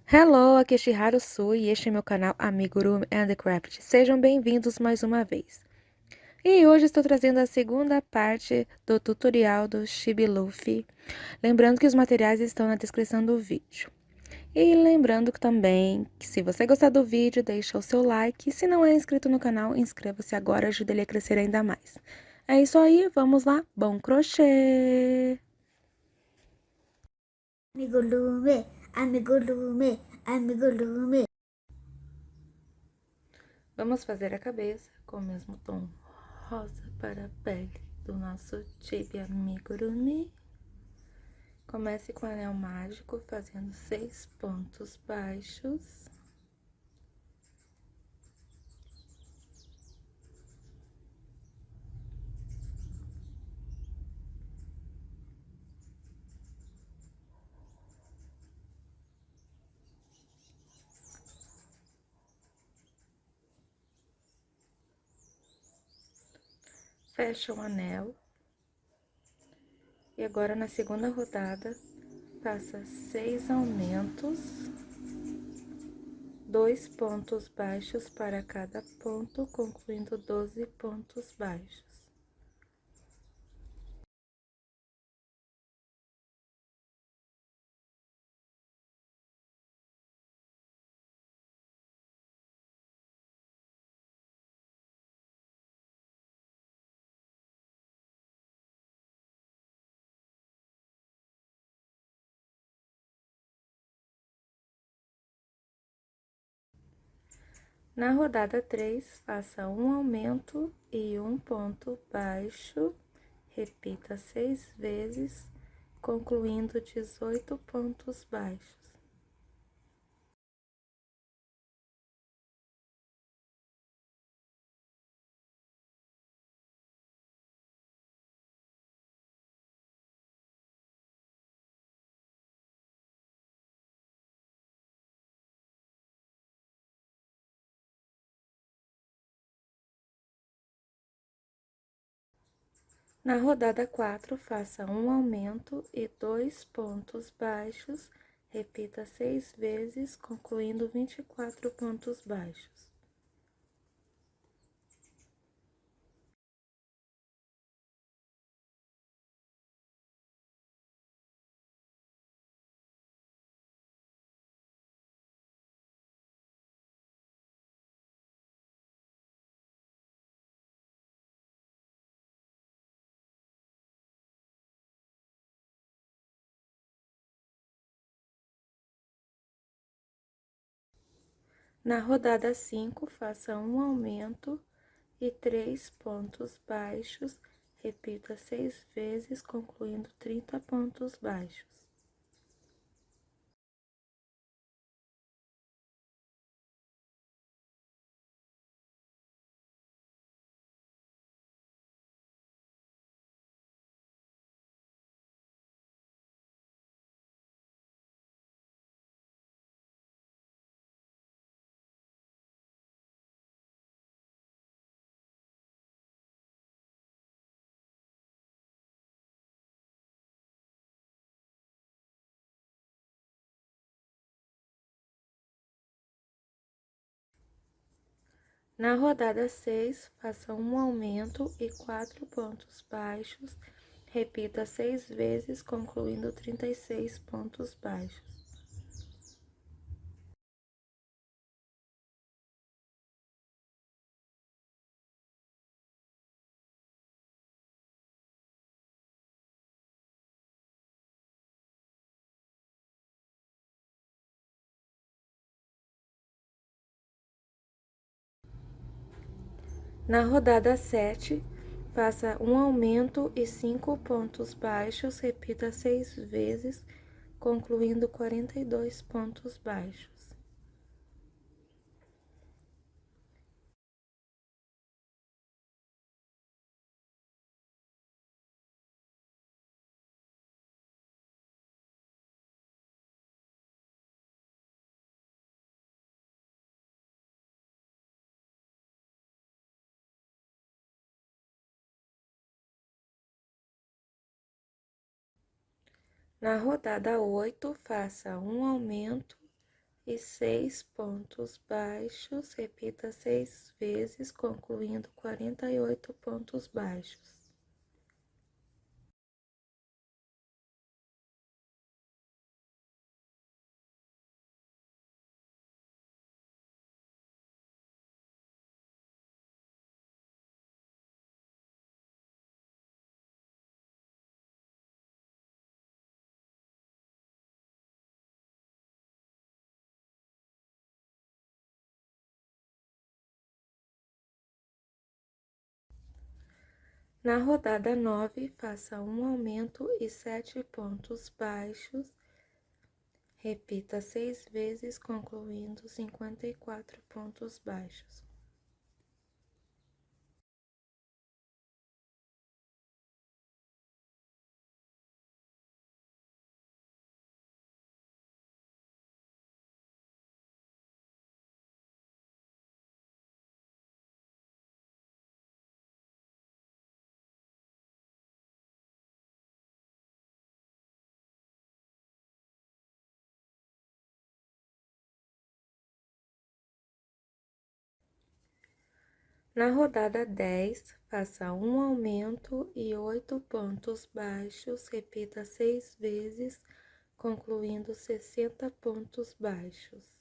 Hello, aqui é Shiharu Sui e este é meu canal Amigurumi and the Craft. Sejam bem-vindos mais uma vez. E hoje estou trazendo a segunda parte do tutorial do Chibi Luffy. Lembrando que os materiais estão na descrição do vídeo. E lembrando que também, que se você gostar do vídeo, deixa o seu like. E se não é inscrito no canal, inscreva-se agora, ajuda ele a crescer ainda mais. É isso aí, vamos lá, bom crochê! Amigurumi, amigurumi, amigurumi. Vamos fazer a cabeça com o mesmo tom rosa para a pele do nosso Chibi Amigurumi. Comece com o anel mágico, fazendo 6 pontos baixos. Fecha o anel. E agora, na segunda rodada, faça 6 aumentos, 2 pontos baixos para cada ponto, concluindo 12 pontos baixos. Na rodada 3, faça um aumento e um ponto baixo, repita 6 vezes, concluindo 18 pontos baixos. Na rodada 4, faça um aumento e 2 pontos baixos, repita 6 vezes, concluindo 24 pontos baixos. Na rodada 5, faça um aumento e 3 pontos baixos, repita 6 vezes, concluindo 30 pontos baixos. Na rodada 6, faça um aumento e 4 pontos baixos, repita 6 vezes, concluindo 36 pontos baixos. Na rodada 7, faça um aumento e 5 pontos baixos, repita 6 vezes, concluindo 42 pontos baixos. Na rodada 8, faça um aumento e 6 pontos baixos. Repita 6 vezes, concluindo 48 pontos baixos. Na rodada 9, faça um aumento e 7 pontos baixos. Repita 6 vezes, concluindo 54 pontos baixos. Na rodada 10, faça um aumento e 8 pontos baixos. Repita 6 vezes, concluindo 60 pontos baixos.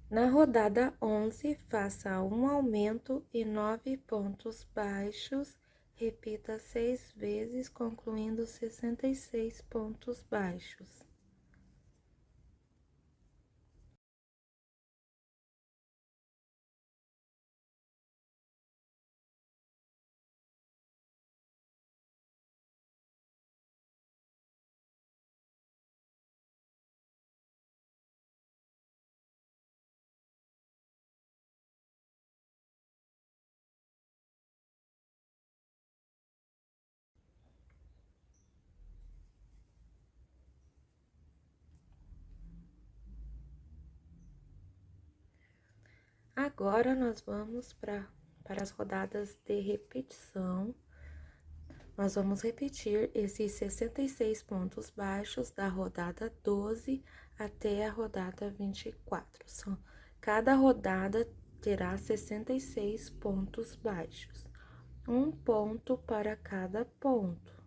Na rodada 11, faça um aumento e 9 pontos baixos. Repita 6 vezes, concluindo 66 pontos baixos. Agora, nós vamos para as rodadas de repetição. Nós vamos repetir esses 66 pontos baixos da rodada 12 até a rodada 24. Cada rodada terá 66 pontos baixos, um ponto para cada ponto.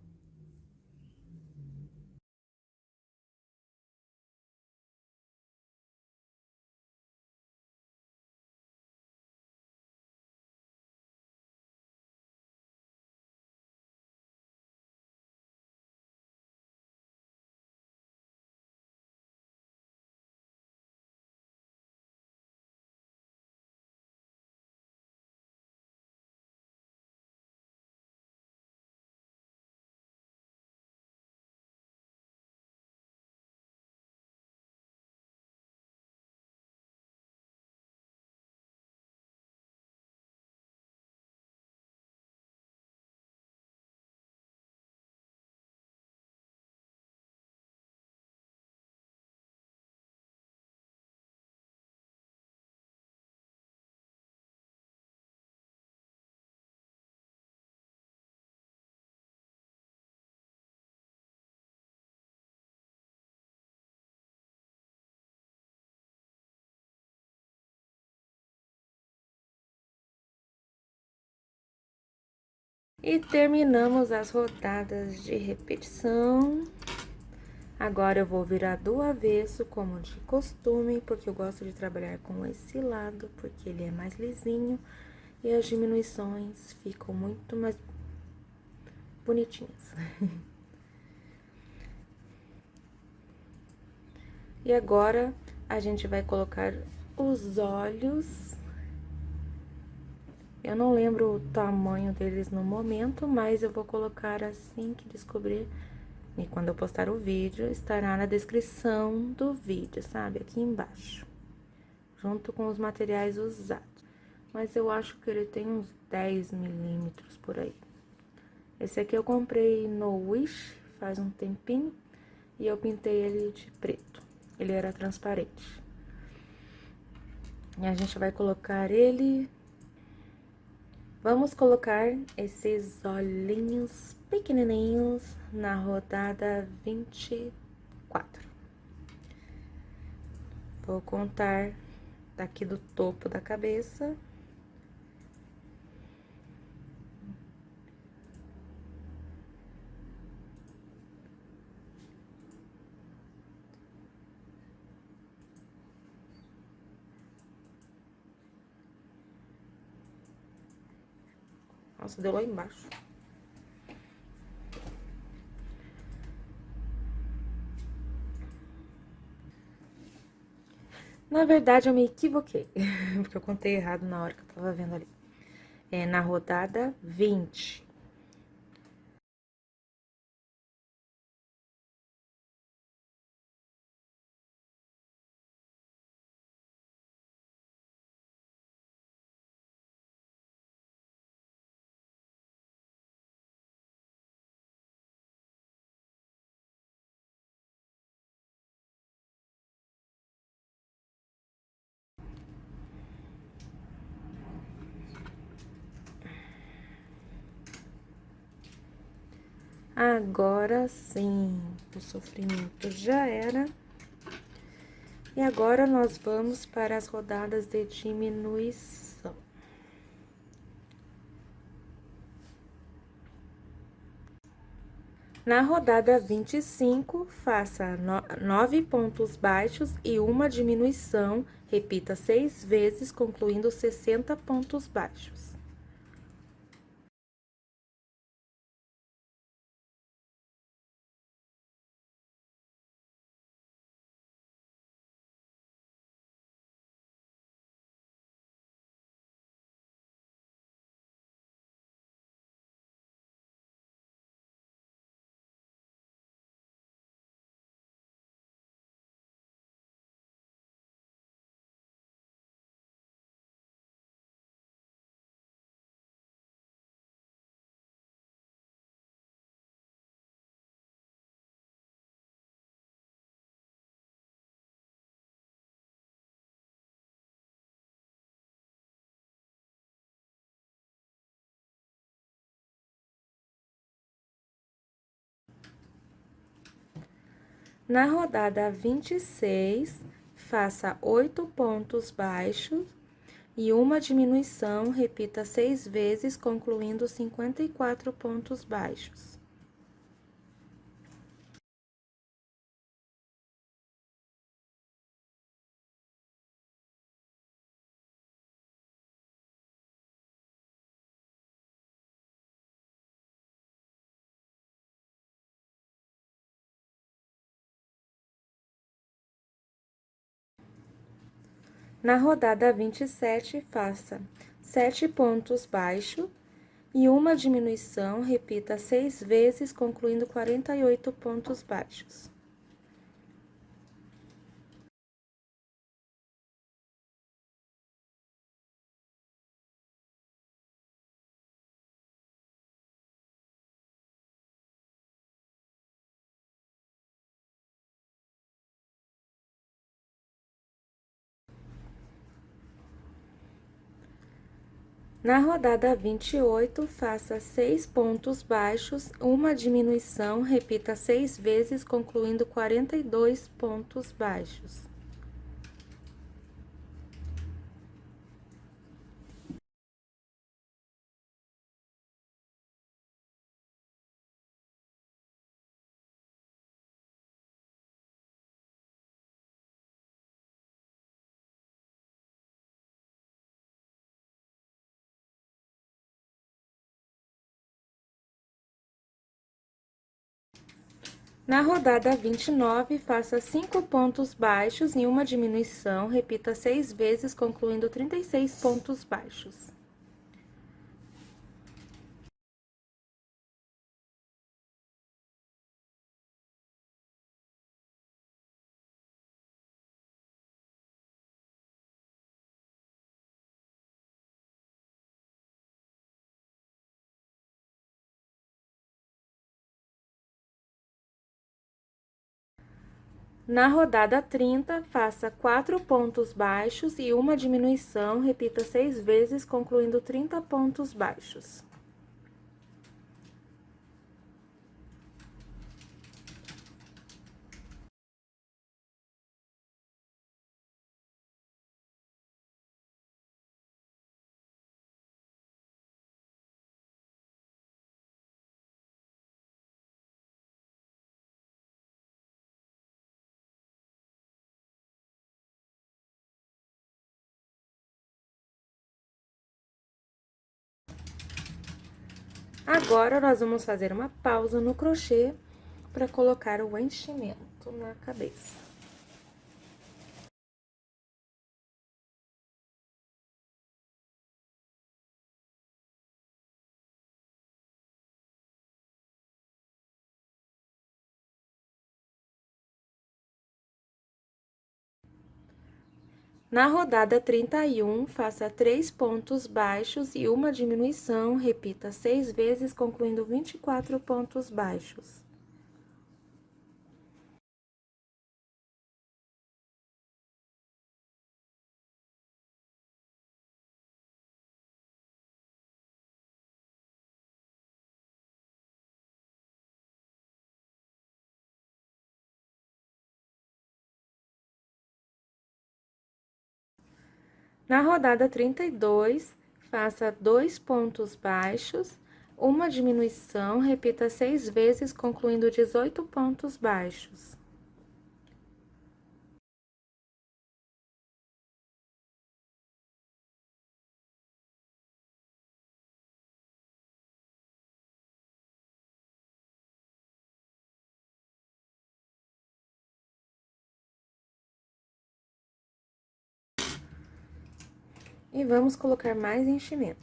E terminamos as rodadas de repetição. Agora eu vou virar do avesso, como de costume, porque eu gosto de trabalhar com esse lado, porque ele é mais lisinho e as diminuições ficam muito mais bonitinhas. E agora a gente vai colocar os olhos. Eu não lembro o tamanho deles no momento, mas eu vou colocar assim que descobrir. E quando eu postar o vídeo, estará na descrição do vídeo, sabe? Aqui embaixo. Junto com os materiais usados. Mas eu acho que ele tem uns 10 milímetros por aí. Esse aqui eu comprei no Wish faz um tempinho e eu pintei ele de preto. Ele era transparente. E a gente vai colocar ele... Vamos colocar esses olhinhos pequenininhos na rodada 24. Vou contar daqui do topo da cabeça. Nossa, deu lá embaixo. Na verdade, eu me equivoquei, porque eu contei errado na hora que eu tava vendo ali. É na rodada 20. Agora sim, o sofrimento já era. E agora nós vamos para as rodadas de diminuição. Na rodada 25, faça 9 pontos baixos e uma diminuição, repita 6 vezes, concluindo 60 pontos baixos. Na rodada 26, faça 8 pontos baixos e uma diminuição, repita 6 vezes, concluindo 54 pontos baixos. Na rodada 27, faça 7 pontos baixos e uma diminuição, repita 6 vezes, concluindo 48 pontos baixos. Na rodada 28, faça 6 pontos baixos, uma diminuição, repita 6 vezes, concluindo 42 pontos baixos. Na rodada 29, faça 5 pontos baixos e uma diminuição, repita 6 vezes, concluindo 36 pontos baixos. Na rodada 30, faça 4 pontos baixos e uma diminuição, repita 6 vezes, concluindo 30 pontos baixos. Agora, nós vamos fazer uma pausa no crochê para colocar o enchimento na cabeça. Na rodada 31, faça 3 pontos baixos e uma diminuição, repita 6 vezes, concluindo 24 pontos baixos. Na rodada 32, faça 2 pontos baixos, uma diminuição, repita 6 vezes, concluindo 18 pontos baixos. E vamos colocar mais enchimento.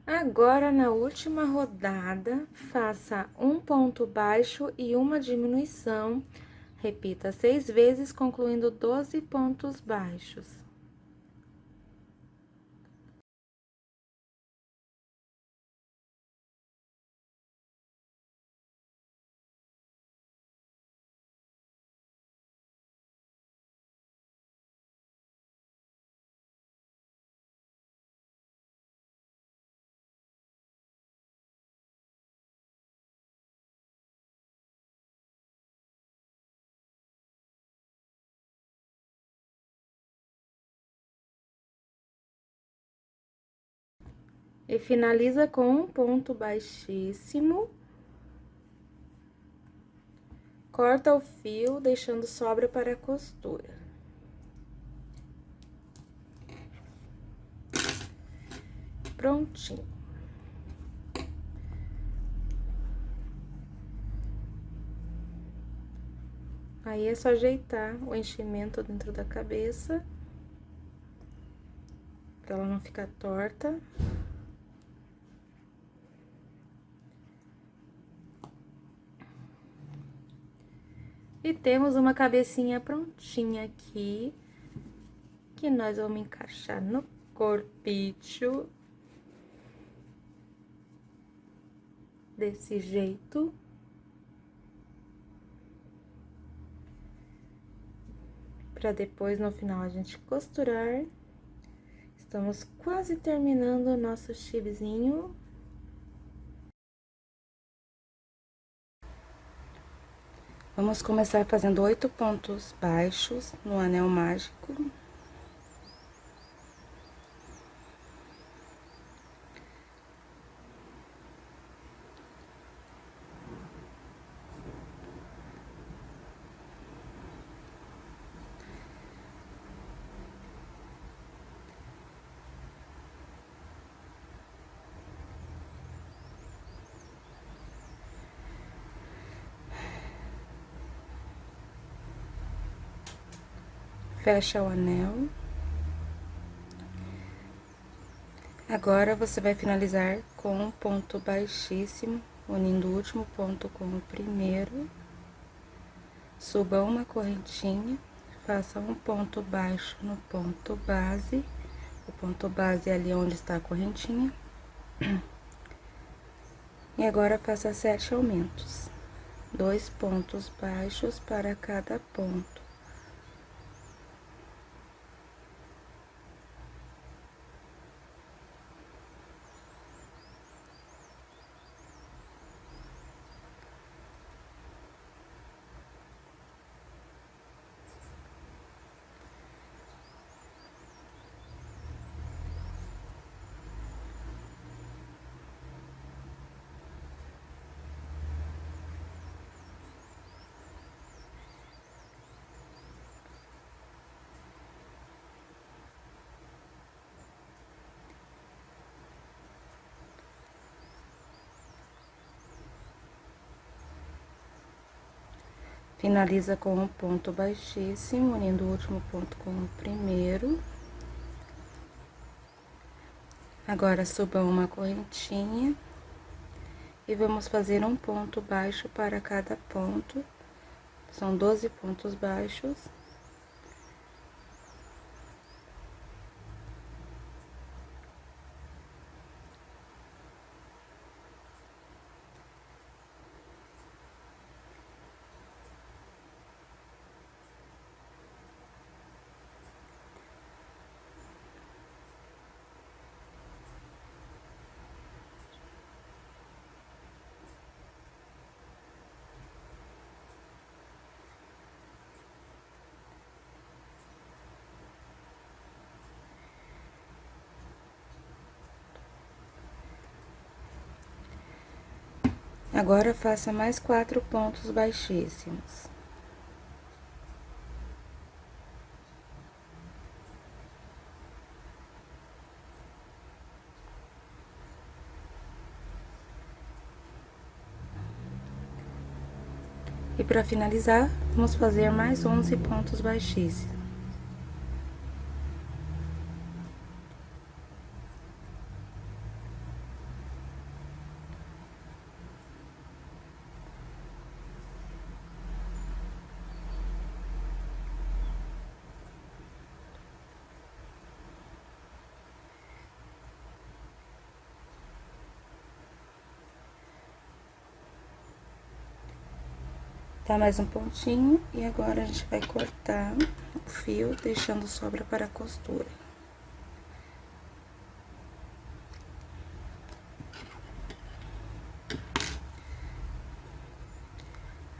Agora, na última rodada, faça um ponto baixo e uma diminuição. Repita 6 vezes, concluindo 12 pontos baixos. E finaliza com um ponto baixíssimo. Corta o fio, deixando sobra para a costura. Prontinho. Aí, é só ajeitar o enchimento dentro da cabeça, pra ela não ficar torta. E temos uma cabecinha prontinha aqui, que nós vamos encaixar no corpício. Desse jeito. Pra depois, no final, a gente costurar. Estamos quase terminando o nosso chivezinho. Vamos começar fazendo 8 pontos baixos no anel mágico. fecha o anel. Agora, você vai finalizar com um ponto baixíssimo, unindo o último ponto com o primeiro. Suba uma correntinha, faça um ponto baixo no ponto base. O ponto base é ali onde está a correntinha. E agora, faça 7 aumentos. 2 pontos baixos para cada ponto. Finaliza com um ponto baixíssimo, unindo o último ponto com o primeiro. Agora, suba uma correntinha e vamos fazer um ponto baixo para cada ponto. São 12 pontos baixos. Agora, faça mais 4 pontos baixíssimos. E para finalizar, vamos fazer mais 11 pontos baixíssimos. Tá mais um pontinho, e agora a gente vai cortar o fio, deixando sobra para a costura.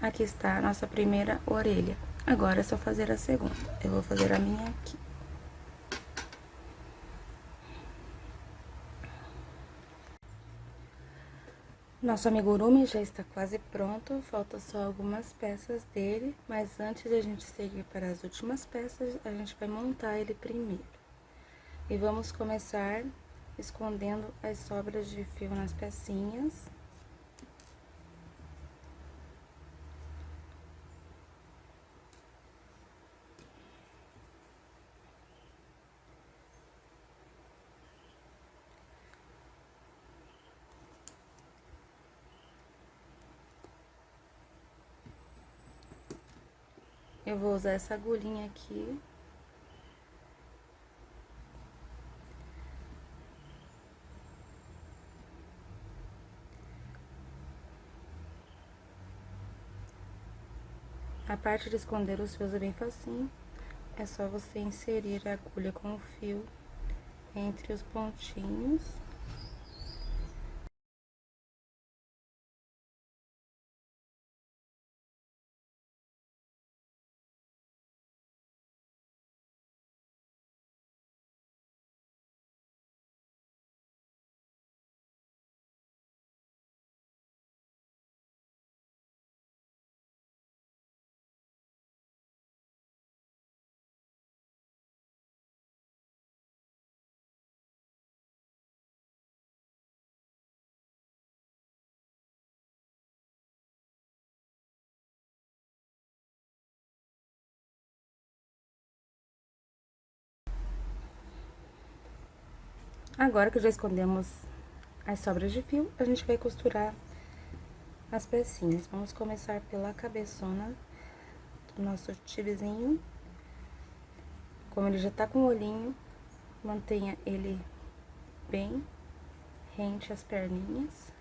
Aqui está a nossa primeira orelha. Agora é só fazer a segunda. Eu vou fazer a minha aqui. Nosso amigurumi já está quase pronto, falta só algumas peças dele, mas antes de a gente seguir para as últimas peças, a gente vai montar ele primeiro. E vamos começar escondendo as sobras de fio nas pecinhas. Eu vou usar essa agulhinha aqui. A parte de esconder os fios é bem facinho. É só você inserir a agulha com o fio entre os pontinhos. Agora que já escondemos as sobras de fio, a gente vai costurar as pecinhas. Vamos começar pela cabeçona do nosso tibizinho. Como ele já tá com o olhinho, mantenha ele bem rente às perninhas.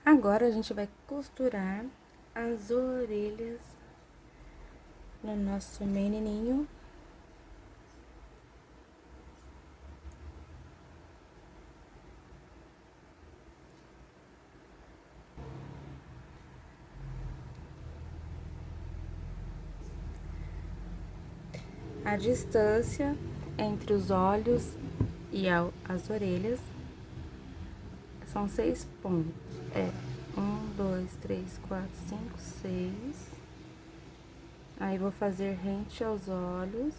Agora, a gente vai costurar as orelhas no nosso menininho. A distância entre os olhos e as orelhas são 6 pontos. É 1, 2, 3, 4, 5, 6. Aí, vou fazer rente aos olhos.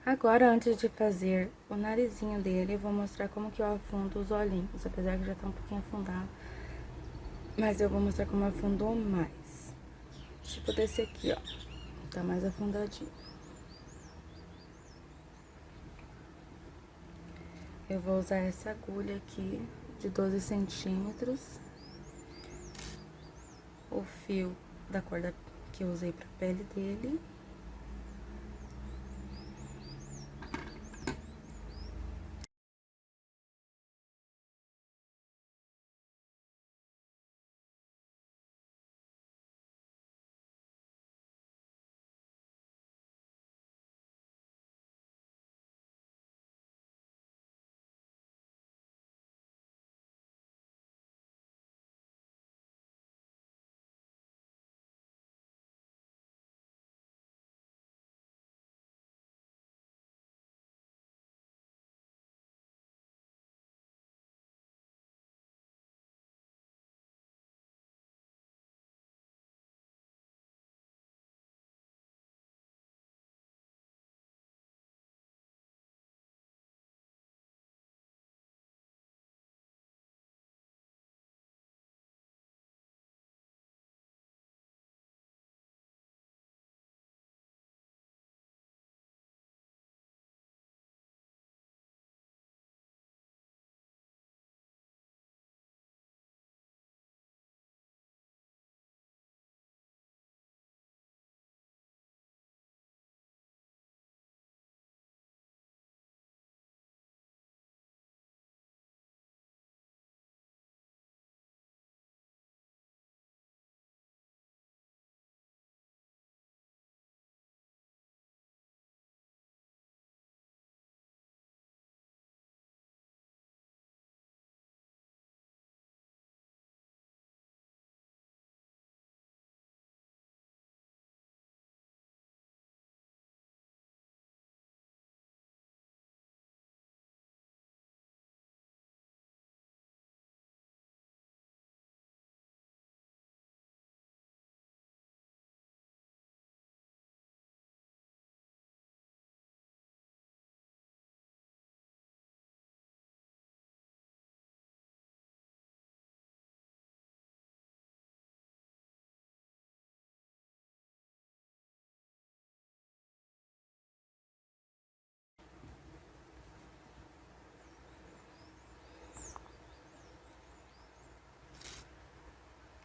Agora, antes de fazer o narizinho dele, eu vou mostrar como que eu afundo os olhinhos, apesar que já tá um pouquinho afundado. Mas eu vou mostrar como afundou mais. Tipo desse aqui, ó. Tá mais afundadinho. Eu vou usar essa agulha aqui de 12 centímetros. O fio da cor que eu usei pra pele dele.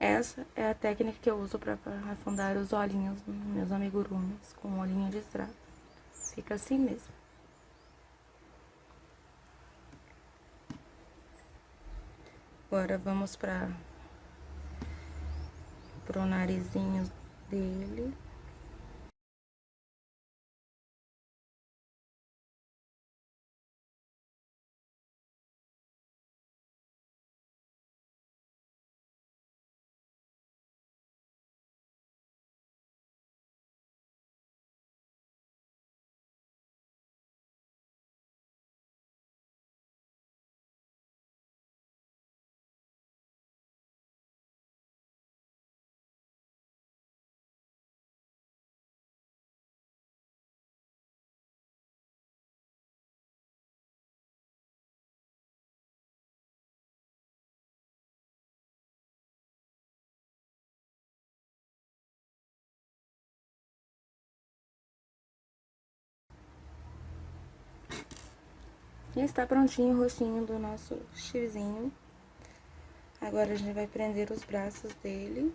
Essa é a técnica que eu uso para afundar os olhinhos dos meus amigurumis, com um olhinho de estrada. Fica assim mesmo. Agora vamos para o narizinho dele. E está prontinho o rostinho do nosso xizinho. Agora a gente vai prender os braços dele.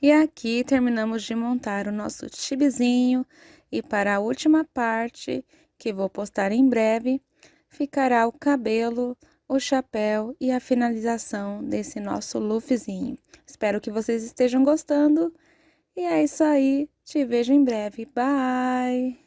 E aqui terminamos de montar o nosso chibizinho. E para a última parte, que vou postar em breve, ficará o cabelo, o chapéu e a finalização desse nosso Luffyzinho. Espero que vocês estejam gostando. E é isso aí. Te vejo em breve. Bye!